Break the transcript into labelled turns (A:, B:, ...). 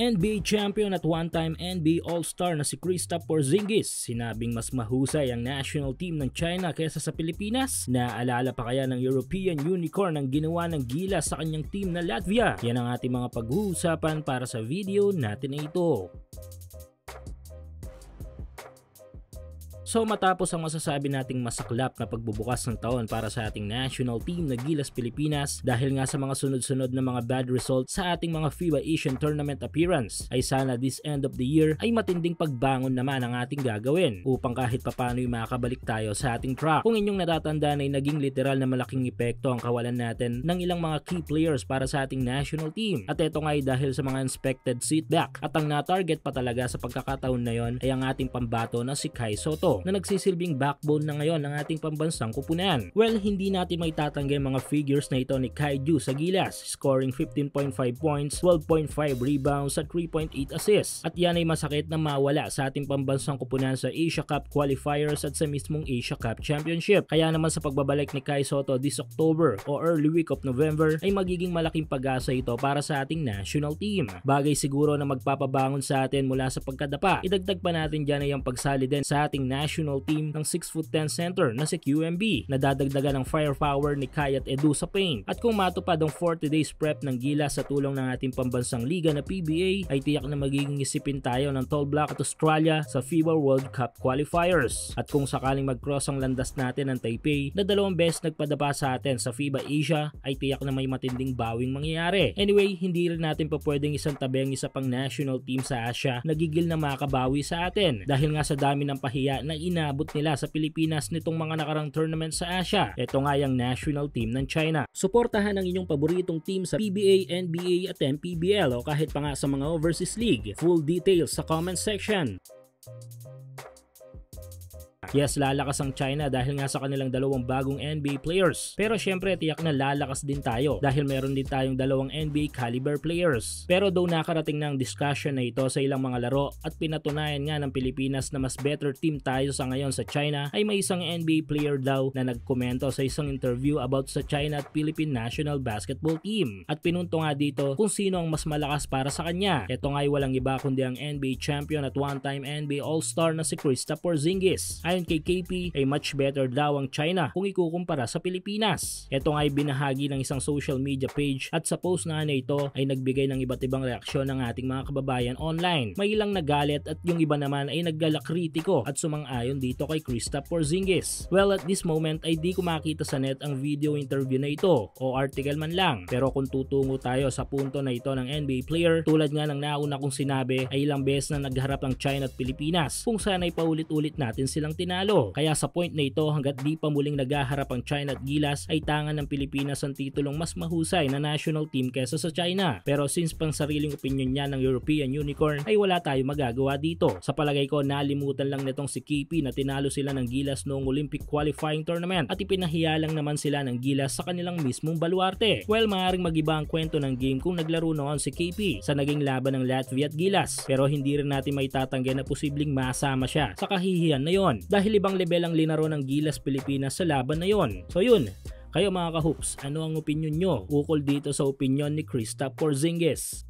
A: NBA champion at one-time NBA All-Star na si Kristaps Porzingis sinabing mas mahusay ang national team ng China kaysa sa Pilipinas. Naalala pa kaya ng European Unicorn ang ginawa ng gilas sa kanyang team na Latvia? Yan ang ating mga pag-uusapan para sa video natin na ito. So matapos ang masasabi nating masaklap na pagbubukas ng taon para sa ating national team na Gilas Pilipinas dahil nga sa mga sunod-sunod na mga bad results sa ating mga FIBA Asian Tournament appearance, ay sana this end of the year ay matinding pagbangon naman ang ating gagawin upang kahit papano ay makabalik tayo sa ating track. Kung inyong natatandaan ay naging literal na malaking epekto ang kawalan natin ng ilang mga key players para sa ating national team. At ito nga ay dahil sa mga unexpected setback, at ang na-target pa talaga sa pagkakataon na yon ay ang ating pambato na si Kai Sotto, na nagsisilbing backbone na ngayon ng ating pambansang kupunan. Well, hindi natin may tatanggi mga figures na ito ni Kai Ju sa gilas, scoring 15.5 points, 12.5 rebounds at 3.8 assists. At yan ay masakit na mawala sa ating pambansang kupunan sa Asia Cup qualifiers at sa mismong Asia Cup Championship. Kaya naman sa pagbabalik ni Kai Sotto this October o early week of November ay magiging malaking pag-asa ito para sa ating national team. Bagay siguro na magpapabangon sa atin mula sa pagkadapa. Idagdag pa natin dyan ay ang pagsali din sa ating national team ng 6'10" center na si QMB, na dadagdagan ng firepower ni Kai at Edu sa paint. At kung matupad ang 40 days prep ng Gilas sa tulong ng ating pambansang liga na PBA, ay tiyak na magiging isipin tayo ng tall block at Australia sa FIBA World Cup qualifiers. At kung sakaling mag-cross ang landas natin ng Taipei na 2 beses nagpadapa sa atin sa FIBA Asia, ay tiyak na may matinding bawing mangyayari. Anyway, hindi rin natin pa pwedeng isang tabi ang isa pang national team sa Asia na gigil na makabawi sa atin dahil nga sa dami ng pahiya na inabot nila sa Pilipinas nitong mga nakarang tournament sa Asia. Ito nga yung national team ng China. Suportahan ang inyong paboritong team sa PBA, NBA at MPBL o kahit pa nga sa mga overseas league. Full details sa comment section. Yes, lalakas ang China dahil nga sa kanilang 2 bagong NBA players. Pero syempre tiyak na lalakas din tayo dahil meron din tayong 2 NBA caliber players. Pero though nakarating na ang discussion na ito sa ilang mga laro at pinatunayan nga ng Pilipinas na mas better team tayo sa ngayon sa China, ay may isang NBA player daw na nagkomento sa isang interview about sa China at Philippine National Basketball Team. At pinunto nga dito kung sino ang mas malakas para sa kanya. Ito nga ay walang iba kundi ang NBA champion at one-time NBA All-Star na si Kristaps Porzingis. Ayon kay KP ay much better daw ang China kung ikukumpara sa Pilipinas. Ito nga ay binahagi ng isang social media page at sa post na ito ay nagbigay ng iba't ibang reaksyon ng ating mga kababayan online. May ilang nagalit at yung iba naman ay naglalakritiko at sumang-ayon dito kay Kristaps Porzingis. Well, at this moment ay di ko makita sa net ang video interview na ito o article man lang. Pero kung tutungo tayo sa punto na ito ng NBA player, tulad nga ng nauna kong sinabi ay ilang beses na nagharap ang China at Pilipinas kung saan ay paulit-ulit natin silang tinalo. Kaya sa point na ito, hanggat di pa muling naghaharap ang China at Gilas, ay tangan ng Pilipinas ang titulong mas mahusay na national team kesa sa China. Pero since pang sariling opinion niya ng European Unicorn, ay wala tayo magagawa dito. Sa palagay ko, nalimutan lang nitong si KP na tinalo sila ng Gilas noong Olympic qualifying tournament at ipinahiya lang naman sila ng Gilas sa kanilang mismong baluarte. Well, maaaring mag-iba ang kwento ng game kung naglaro noon si KP sa naging laban ng Latvia at Gilas. Pero hindi rin natin may tatanggi na posibleng masama siya sa kahihiyan na yon dahil ibang level ang linaro ng Gilas Pilipinas sa laban na yon. So yun, kayo mga ka-hoops, ano ang opinion nyo ukol dito sa opinion ni Kristaps Porzingis?